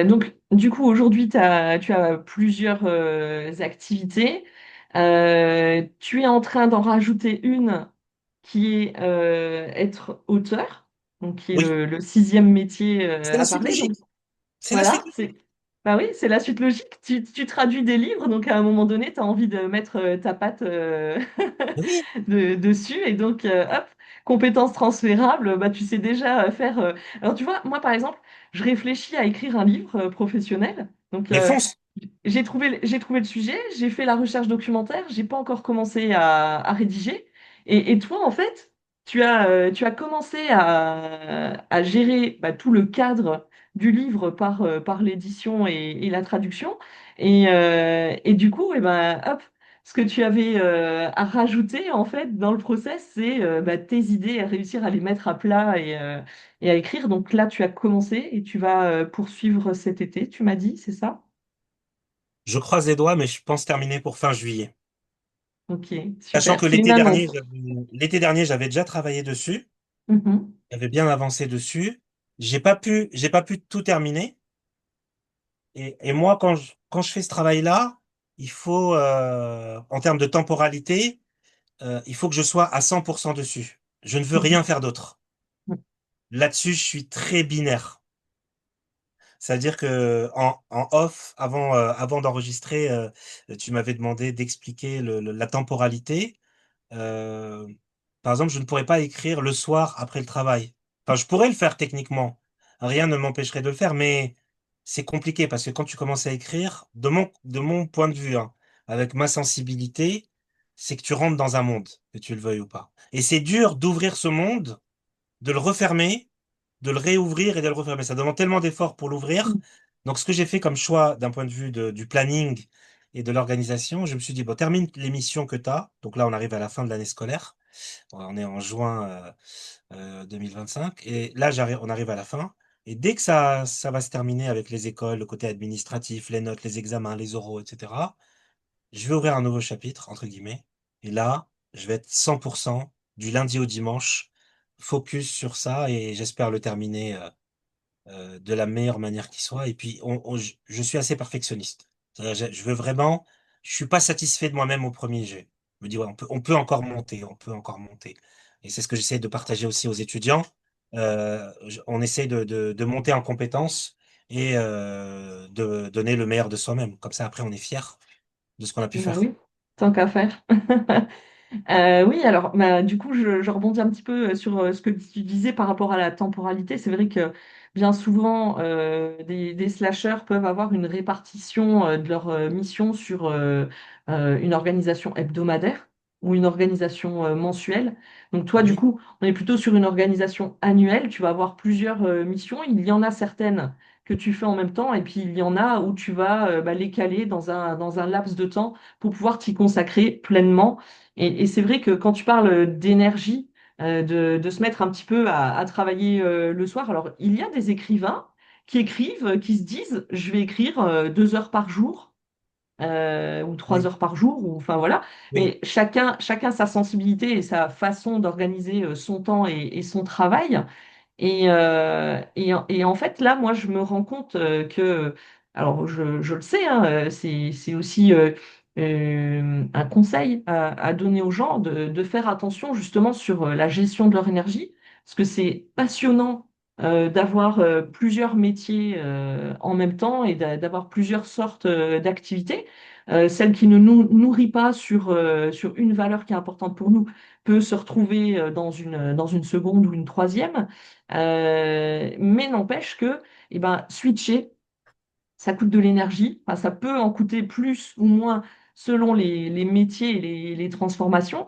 Donc, du coup, aujourd'hui, tu as plusieurs activités. Tu es en train d'en rajouter une qui est être auteur, donc qui est Oui, le sixième métier c'est la à suite parler. Donc, logique. C'est la suite voilà, logique. bah oui, c'est la suite logique. Tu traduis des livres, donc à un moment donné, tu as envie de mettre ta patte Oui, dessus. Et donc, hop, compétences transférables, bah, tu sais déjà faire. Alors, tu vois, moi, par exemple, je réfléchis à écrire un livre professionnel. Donc, mais fonce. j'ai trouvé le sujet, j'ai fait la recherche documentaire, j'ai pas encore commencé à rédiger. Et toi, en fait, tu as commencé à gérer bah, tout le cadre du livre par l'édition et la traduction. Et du coup, et ben, hop, ce que tu avais à rajouter en fait dans le process, c'est bah, tes idées, à réussir à les mettre à plat et à écrire. Donc là, tu as commencé et tu vas poursuivre cet été, tu m'as dit, c'est ça? Je croise les doigts, mais je pense terminer pour fin juillet. Ok, Sachant super. que C'est une annonce. l'été dernier, j'avais déjà travaillé dessus, Mhm. j'avais bien avancé dessus. J'ai pas pu tout terminer. Et moi, quand je fais ce travail-là, il faut, en termes de temporalité, il faut que je sois à 100% dessus. Je ne veux rien faire d'autre. Là-dessus, je suis très binaire. C'est-à-dire que en off, avant d'enregistrer, tu m'avais demandé d'expliquer la temporalité. Euh, Par exemple, je ne pourrais pas écrire le soir après le travail. Enfin, je pourrais le faire techniquement. Rien ne m'empêcherait de le faire, mais c'est compliqué parce que quand tu commences à écrire, de mon point de vue, hein, avec ma sensibilité, c'est que tu rentres dans un monde, que tu le veuilles ou pas. Et c'est dur d'ouvrir ce monde, de le refermer, de le réouvrir et de le refermer. Ça demande tellement d'efforts pour l'ouvrir. Mhm. Donc, ce que j'ai fait comme choix d'un point de vue du planning et de l'organisation, je me suis dit, bon, termine les missions que tu as. Donc là, on arrive à la fin de l'année scolaire. On est en juin 2025. Et là, on arrive à la fin. Et dès que ça va se terminer avec les écoles, le côté administratif, les notes, les examens, les oraux, etc., je vais ouvrir un nouveau chapitre, entre guillemets. Et là, je vais être 100% du lundi au dimanche, focus sur ça et j'espère le terminer de la meilleure manière qui soit. Et puis, je suis assez perfectionniste. C'est-à-dire, je veux vraiment, je suis pas satisfait de moi-même au premier jet. Je me dis, ouais, on peut encore monter, on peut encore monter. Et c'est ce que j'essaie de partager aussi aux étudiants. On essaie de monter en compétences et de donner le meilleur de soi-même. Comme ça, après, on est fier de ce qu'on a pu Bah faire. oui, tant qu'à faire. Oui, alors bah, du coup, je rebondis un petit peu sur ce que tu disais par rapport à la temporalité. C'est vrai que bien souvent, des slasheurs peuvent avoir une répartition de leur mission sur une organisation hebdomadaire ou une organisation mensuelle. Donc toi, du Oui, coup, on est plutôt sur une organisation annuelle. Tu vas avoir plusieurs missions. Il y en a certaines que tu fais en même temps et puis il y en a où tu vas bah, les caler dans un laps de temps pour pouvoir t'y consacrer pleinement. Et c'est vrai que quand tu parles d'énergie, de se mettre un petit peu à travailler le soir, alors il y a des écrivains qui écrivent, qui se disent, je vais écrire 2 heures par jour ou trois oui, heures par jour, ou enfin voilà. oui. Mais chacun sa sensibilité et sa façon d'organiser son temps et son travail. Et en fait, là, moi, je me rends compte que, alors je le sais, hein, c'est aussi un conseil à donner aux gens de faire attention justement sur la gestion de leur énergie, parce que c'est passionnant d'avoir plusieurs métiers en même temps et d'avoir plusieurs sortes d'activités. Celle qui ne nous nourrit pas sur une valeur qui est importante pour nous peut se retrouver dans une seconde ou une troisième. Mais n'empêche que switcher, ça coûte de l'énergie. Enfin, ça peut en coûter plus ou moins selon les métiers et les transformations.